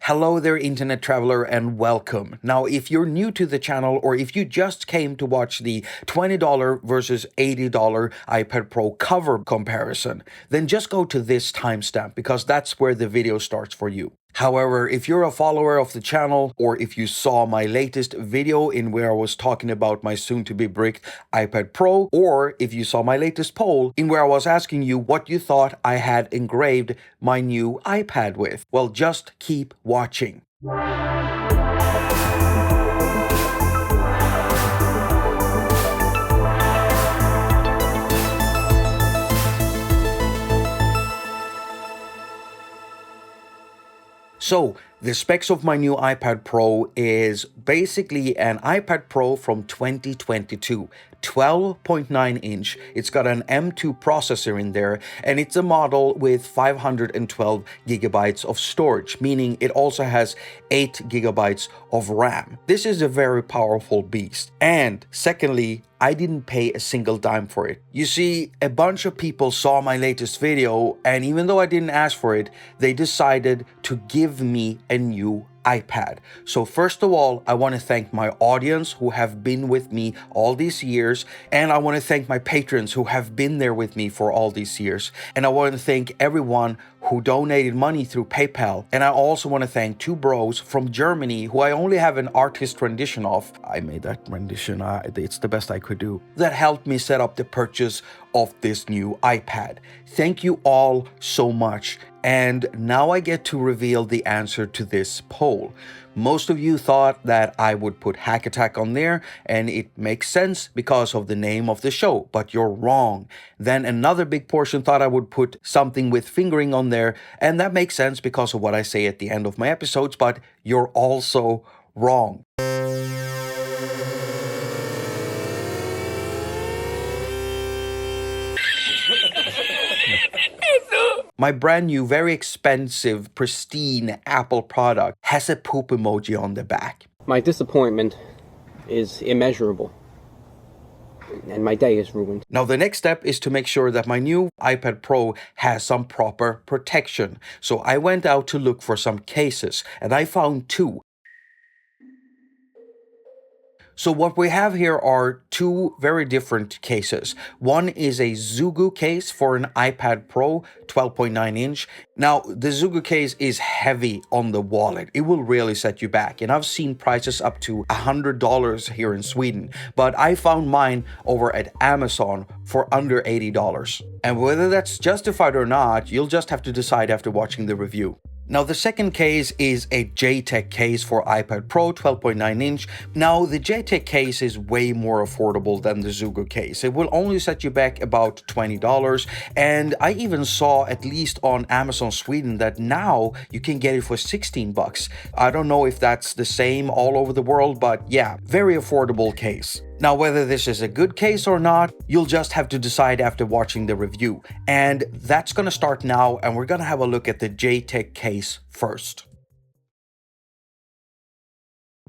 Hello there, internet traveler, and welcome. Now, if you're new to the channel or if you just came to watch the $20 versus $80 iPad Pro cover comparison, then just go to this timestamp because that's where the video starts for you. However, if you're a follower of the channel, or if you saw my latest video in where I was talking about my soon-to-be bricked iPad Pro, or if you saw my latest poll in where I was asking you what you thought I had engraved my new iPad with, well, just keep watching. So, the specs of my new iPad Pro is basically an iPad Pro from 2022, 12.9 inch. It's got an M2 processor in there, and it's a model with 512 gigabytes of storage, meaning it also has 8 gigabytes of RAM. This is a very powerful beast. And secondly, I didn't pay a single dime for it. You see, a bunch of people saw my latest video, and even though I didn't ask for it, they decided to give me a new iPad. So first of all, I want to thank my audience who have been with me all these years, and I want to thank my patrons who have been there with me for all these years, and I want to thank everyone who donated money through PayPal, and I also want to thank two bros from Germany who I only have an artist rendition of. I made that rendition, it's the best I could do, that helped me set up the purchase of this new iPad. Thank you all so much. And now I get to reveal the answer to this poll. Most of you thought that I would put haQ on there, and it makes sense because of the name of the show, but you're wrong. Then another big portion thought I would put something with fingering on there, and that makes sense because of what I say at the end of my episodes, but you're also wrong. My brand new, very expensive, pristine Apple product has a poop emoji on the back. My disappointment is immeasurable, and my day is ruined. Now, the next step is to make sure that my new iPad Pro has some proper protection. So I went out to look for some cases, and I found two. So what we have here are two very different cases. One is a Zugu case for an iPad Pro 12.9 inch. Now, the Zugu case is heavy on the wallet. It will really set you back. And I've seen prices up to $100 here in Sweden. But I found mine over at Amazon for under $80. And whether that's justified or not, you'll just have to decide after watching the review. Now, the second case is a JETech case for iPad Pro 12.9 inch. Now, the JETech case is way more affordable than the Zugu case. It will only set you back about $20. And I even saw, at least on Amazon Sweden, that now you can get it for 16 bucks. I don't know if that's the same all over the world, but yeah, very affordable case. Now, whether this is a good case or not, you'll just have to decide after watching the review. And that's gonna start now, and we're gonna have a look at the JETech case first.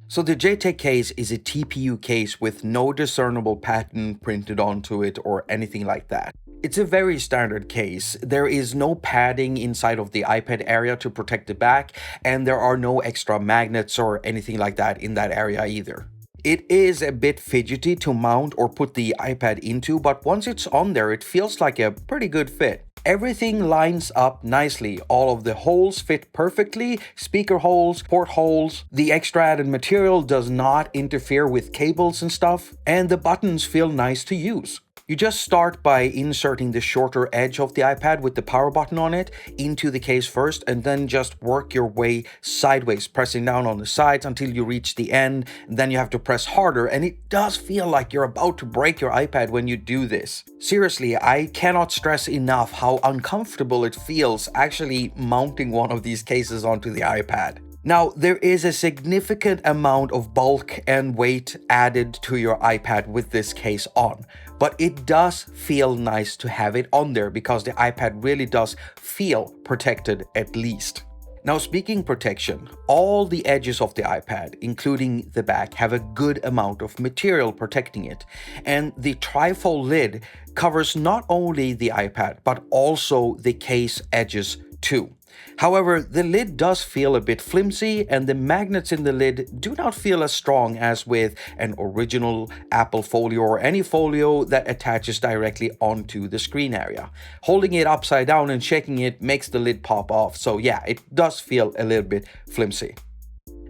So the JETech case is a TPU case with no discernible pattern printed onto it or anything like that. It's a very standard case. There is no padding inside of the iPad area to protect the back, and there are no extra magnets or anything like that in that area either. It is a bit fidgety to mount or put the iPad into, but once it's on there, it feels like a pretty good fit. Everything lines up nicely. All of the holes fit perfectly, speaker holes, port holes. The extra added material does not interfere with cables and stuff, and the buttons feel nice to use. You just start by inserting the shorter edge of the iPad with the power button on it into the case first, and then just work your way sideways, pressing down on the sides until you reach the end. And then you have to press harder, and it does feel like you're about to break your iPad when you do this. Seriously, I cannot stress enough how uncomfortable it feels actually mounting one of these cases onto the iPad. Now, there is a significant amount of bulk and weight added to your iPad with this case on, but it does feel nice to have it on there because the iPad really does feel protected at least. Now, speaking protection, all the edges of the iPad, including the back, have a good amount of material protecting it, and the trifold lid covers not only the iPad but also the case edges too. However, the lid does feel a bit flimsy, and the magnets in the lid do not feel as strong as with an original Apple folio or any folio that attaches directly onto the screen area. Holding it upside down and shaking it makes the lid pop off, so yeah, it does feel a little bit flimsy.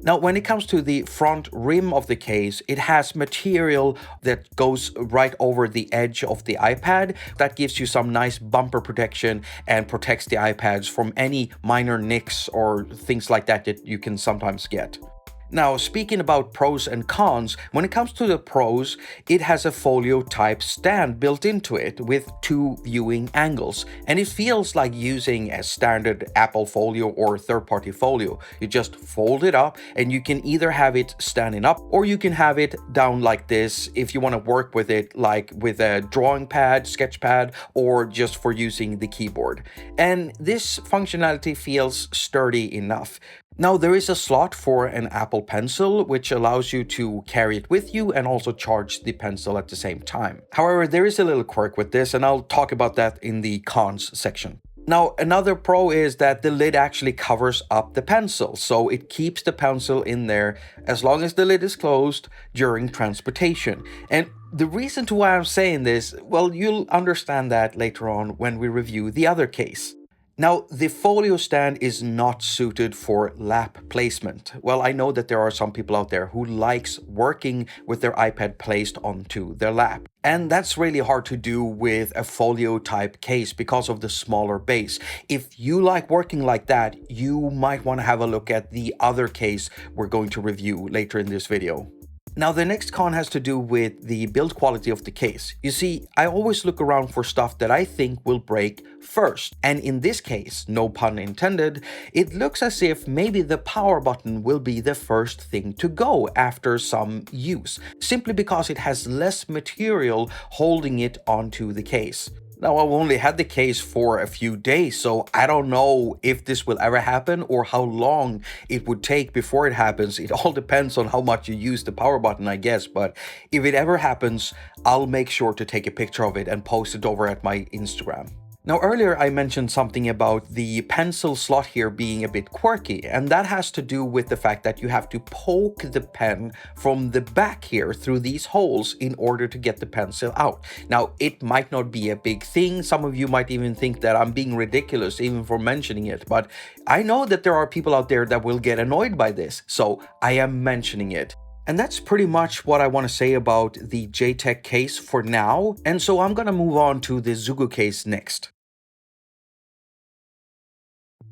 Now, when it comes to the front rim of the case, it has material that goes right over the edge of the iPad. That gives you some nice bumper protection and protects the iPads from any minor nicks or things like that that you can sometimes get. Now, speaking about pros and cons, when it comes to the pros, it has a folio type stand built into it with 2 viewing angles, and it feels like using a standard Apple folio or third-party folio. You just fold it up and you can either have it standing up or you can have it down like this if you want to work with it like with a drawing pad, sketch pad, or just for using the keyboard. And this functionality feels sturdy enough. Now, there is a slot for an Apple Pencil, which allows you to carry it with you and also charge the pencil at the same time. However, there is a little quirk with this, and I'll talk about that in the cons section. Now, another pro is that the lid actually covers up the pencil, so it keeps the pencil in there as long as the lid is closed during transportation. And the reason to why I'm saying this, well, you'll understand that later on when we review the other case. Now, the folio stand is not suited for lap placement. Well, I know that there are some people out there who likes working with their iPad placed onto their lap. And that's really hard to do with a folio type case because of the smaller base. If you like working like that, you might want to have a look at the other case we're going to review later in this video. Now, the next con has to do with the build quality of the case. You see, I always look around for stuff that I think will break first. And in this case, no pun intended, it looks as if maybe the power button will be the first thing to go after some use, simply because it has less material holding it onto the case. Now, I've only had the case for a few days, so I don't know if this will ever happen or how long it would take before it happens. It all depends on how much you use the power button, I guess, but if it ever happens, I'll make sure to take a picture of it and post it over at my Instagram. Now, earlier I mentioned something about the pencil slot here being a bit quirky, and that has to do with the fact that you have to poke the pen from the back here through these holes in order to get the pencil out. Now, it might not be a big thing. Some of you might even think that I'm being ridiculous even for mentioning it, but I know that there are people out there that will get annoyed by this, so I am mentioning it. And that's pretty much what I want to say about the JETech case for now, and so I'm gonna move on to the Zugu case next.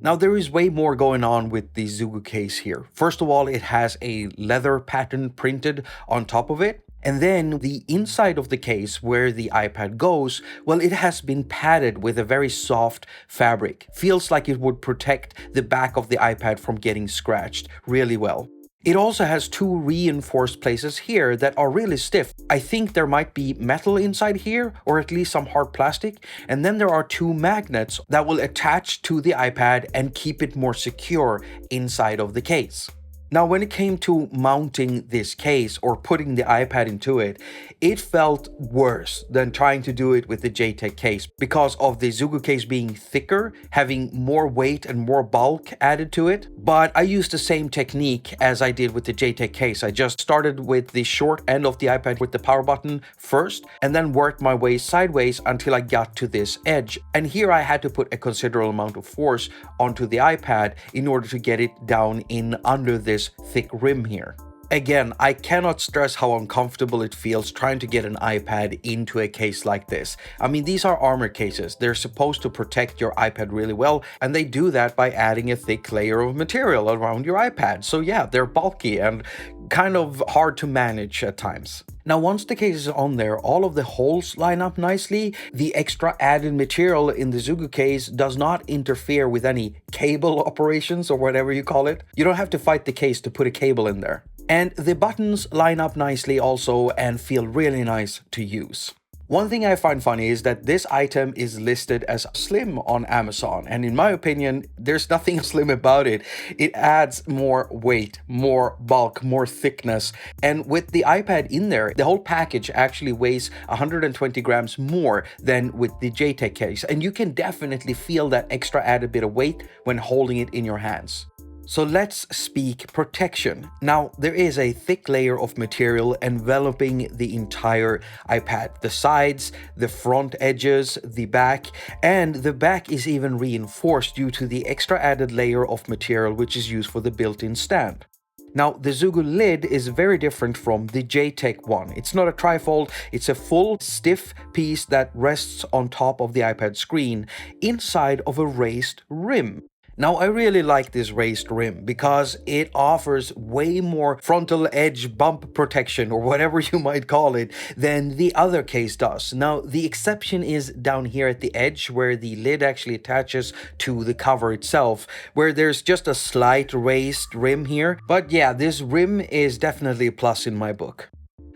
Now, there is way more going on with the Zugu case here. First of all, it has a leather pattern printed on top of it. And then the inside of the case where the iPad goes, well, it has been padded with a very soft fabric. Feels like it would protect the back of the iPad from getting scratched really well. It also has 2 reinforced places here that are really stiff. I think there might be metal inside here, or at least some hard plastic. And then there are 2 magnets that will attach to the iPad and keep it more secure inside of the case. Now, when it came to mounting this case or putting the iPad into it, it felt worse than trying to do it with the JETech case because of the Zugu case being thicker, having more weight and more bulk added to it. But I used the same technique as I did with the JETech case. I just started with the short end of the iPad with the power button first, and then worked my way sideways until I got to this edge. And here I had to put a considerable amount of force onto the iPad in order to get it down in under this thick rim here. Again, I cannot stress how uncomfortable it feels trying to get an iPad into a case like this. I mean, these are armor cases. They're supposed to protect your iPad really well, and they do that by adding a thick layer of material around your iPad. So yeah, they're bulky and kind of hard to manage at times. Now, once the case is on there, all of the holes line up nicely. The extra added material in the Zugu case does not interfere with any cable operations or whatever you call it. You don't have to fight the case to put a cable in there. And the buttons line up nicely also and feel really nice to use. One thing I find funny is that this item is listed as slim on Amazon, and in my opinion, there's nothing slim about it. It adds more weight, more bulk, more thickness, and with the iPad in there, the whole package actually weighs 120 grams more than with the JETech case, and you can definitely feel that extra added bit of weight when holding it in your hands. So let's speak protection. Now, there is a thick layer of material enveloping the entire iPad. The sides, the front edges, the back, and the back is even reinforced due to the extra added layer of material which is used for the built-in stand. Now, the Zugu lid is very different from the JETech one. It's not a trifold, it's a full, stiff piece that rests on top of the iPad screen inside of a raised rim. Now, I really like this raised rim because it offers way more frontal edge bump protection, or whatever you might call it, than the other case does. Now, the exception is down here at the edge where the lid actually attaches to the cover itself, where there's just a slight raised rim here. But yeah, this rim is definitely a plus in my book.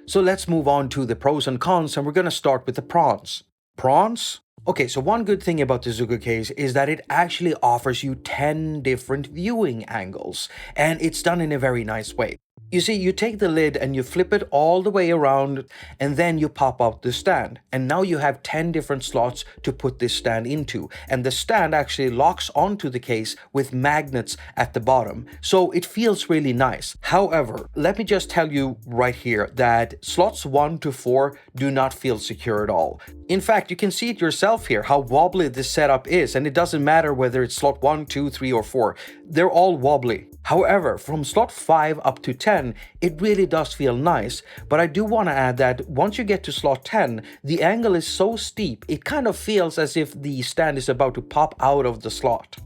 So let's move on to the pros and cons, and we're gonna start with the pros. Pros? Okay, so one good thing about the Zugu case is that it actually offers you 10 different viewing angles, and it's done in a very nice way. You see, you take the lid and you flip it all the way around, and then you pop out the stand. And now you have 10 different slots to put this stand into. And the stand actually locks onto the case with magnets at the bottom. So it feels really nice. However, let me just tell you right here that slots 1 to 4 do not feel secure at all. In fact, you can see it yourself here, how wobbly this setup is. And it doesn't matter whether it's slot 1, 2, 3, or 4. They're all wobbly. However, from slot 5 up to 10, it really does feel nice, but I do want to add that once you get to slot 10, the angle is so steep, it kind of feels as if the stand is about to pop out of the slot.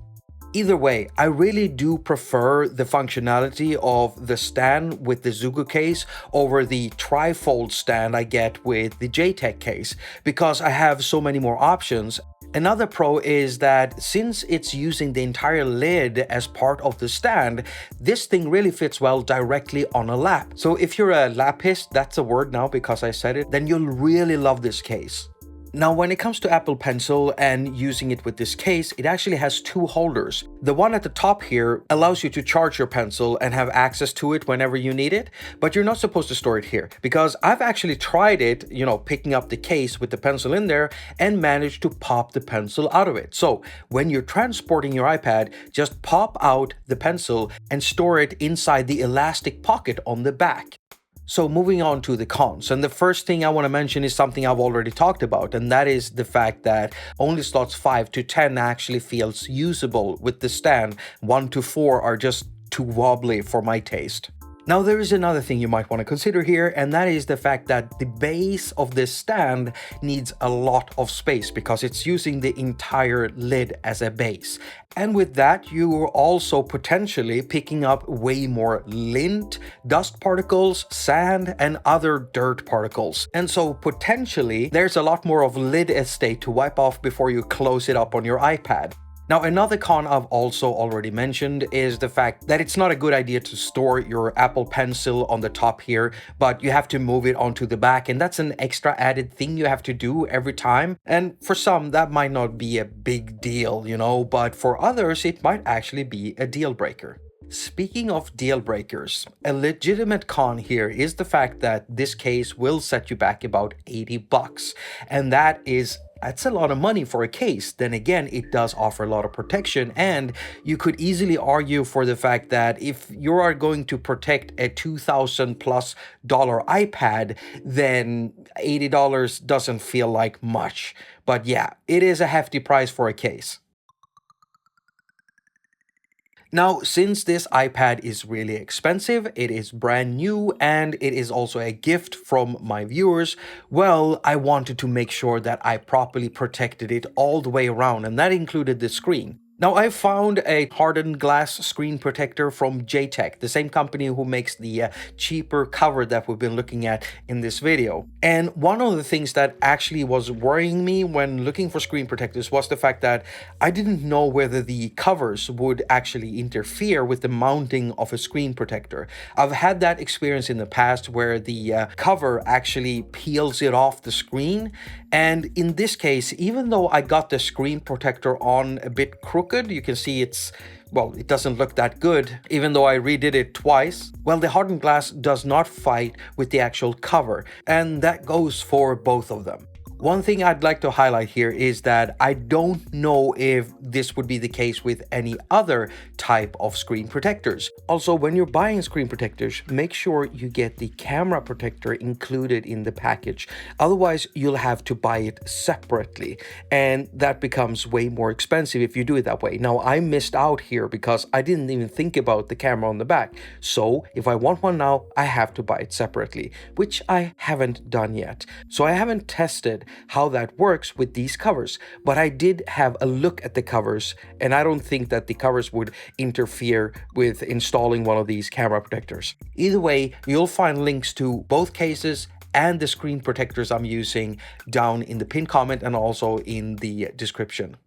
Either way, I really do prefer the functionality of the stand with the Zugu case over the trifold stand I get with the JETech case, because I have so many more options. Another pro is that since it's using the entire lid as part of the stand, this thing really fits well directly on a lap. So if you're a lapist, that's a word now because I said it, then you'll really love this case. Now, when it comes to Apple Pencil and using it with this case, it actually has 2 holders. The one at the top here allows you to charge your pencil and have access to it whenever you need it, but you're not supposed to store it here because I've actually tried it, picking up the case with the pencil in there and managed to pop the pencil out of it. So when you're transporting your iPad, just pop out the pencil and store it inside the elastic pocket on the back. So moving on to the cons, and the first thing I want to mention is something I've already talked about, and that is the fact that only slots 5 to 10 actually feels usable with the stand. 1 to 4 are just too wobbly for my taste. Now, there is another thing you might want to consider here, and that is the fact that the base of this stand needs a lot of space because it's using the entire lid as a base. And with that, you are also potentially picking up way more lint, dust particles, sand, and other dirt particles. And so potentially, there's a lot more of lid estate to wipe off before you close it up on your iPad. Now, another con I've also already mentioned is the fact that it's not a good idea to store your Apple Pencil on the top here, but you have to move it onto the back, and that's an extra added thing you have to do every time. And for some, that might not be a big deal, but for others, it might actually be a deal breaker. Speaking of deal breakers, a legitimate con here is the fact that this case will set you back about $80, and that's a lot of money for a case. Then again, it does offer a lot of protection, and you could easily argue for the fact that if you are going to protect a $2,000+ iPad, then $80 doesn't feel like much. But yeah, it is a hefty price for a case. Now, since this iPad is really expensive, it is brand new, and it is also a gift from my viewers, well, I wanted to make sure that I properly protected it all the way around, and that included the screen. Now, I found a hardened glass screen protector from JETech, the same company who makes the cheaper cover that we've been looking at in this video. And one of the things that actually was worrying me when looking for screen protectors was the fact that I didn't know whether the covers would actually interfere with the mounting of a screen protector. I've had that experience in the past where the cover actually peels it off the screen. And in this case, even though I got the screen protector on a bit crooked, you can see it doesn't look that good, even though I redid it twice. Well, the hardened glass does not fight with the actual cover, and that goes for both of them. One thing I'd like to highlight here is that I don't know if this would be the case with any other type of screen protectors. Also, when you're buying screen protectors, make sure you get the camera protector included in the package. Otherwise, you'll have to buy it separately, and that becomes way more expensive if you do it that way. Now, I missed out here because I didn't even think about the camera on the back. So if I want one now, I have to buy it separately, which I haven't done yet. So I haven't tested how that works with these covers, but I did have a look at the covers, and I don't think that the covers would interfere with installing one of these camera protectors. Either way, you'll find links to both cases and the screen protectors I'm using down in the pinned comment and also in the description.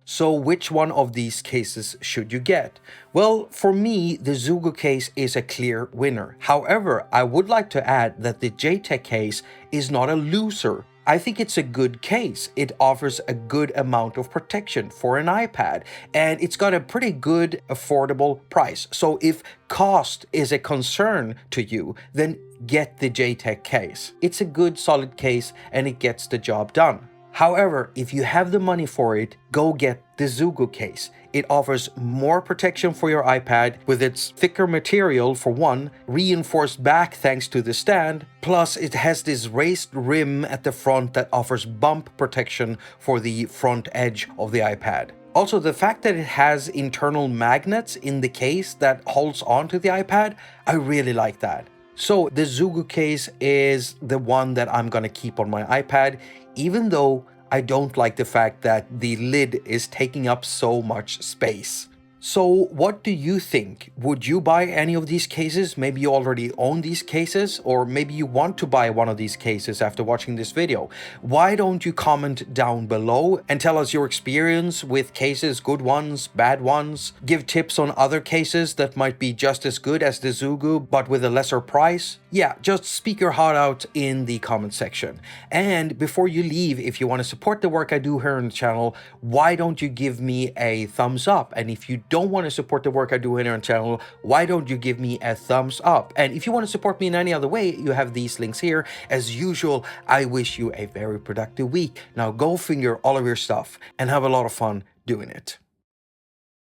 So which one of these cases should you get? Well, for me, the Zugu case is a clear winner. However, I would like to add that the JETech case is not a loser. I think it's a good case. It offers a good amount of protection for an iPad, and it's got a pretty good affordable price. So if cost is a concern to you, then get the JETech case. It's a good solid case and it gets the job done. However, if you have the money for it, go get the Zugu case. It offers more protection for your iPad with its thicker material for one, reinforced back thanks to the stand, plus it has this raised rim at the front that offers bump protection for the front edge of the iPad. Also, the fact that it has internal magnets in the case that holds onto the iPad, I really like that. So the Zugu case is the one that I'm gonna keep on my iPad, even though I don't like the fact that the lid is taking up so much space. So what do you think? Would you buy any of these cases? Maybe you already own these cases, or maybe you want to buy one of these cases after watching this video. Why don't you comment down below and tell us your experience with cases, good ones, bad ones? Give tips on other cases that might be just as good as the Zugu, but with a lesser price. Yeah, just speak your heart out in the comment section. And before you leave, if you want to support the work I do here on the channel, why don't you give me a thumbs up? And if you don't want to support the work I do here on the channel, why don't you give me a thumbs up? And if you want to support me in any other way, you have these links here. As usual, I wish you a very productive week. Now go finger all of your stuff and have a lot of fun doing it.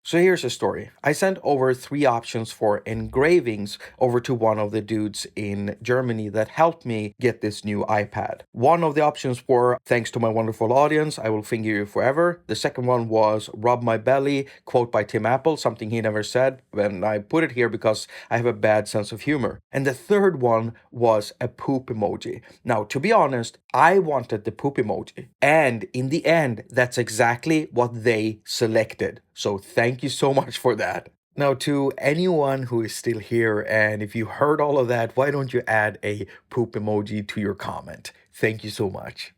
So here's the story. I sent over 3 options for engravings over to one of the dudes in Germany that helped me get this new iPad. One of the options were, thanks to my wonderful audience, I will finger you forever. The second one was rub my belly, quote by Tim Apple, something he never said. And I put it here because I have a bad sense of humor. And the third one was a poop emoji. Now, to be honest, I wanted the poop emoji. And in the end, that's exactly what they selected. So thank you so much for that. Now, to anyone who is still here, and if you heard all of that, why don't you add a poop emoji to your comment? Thank you so much.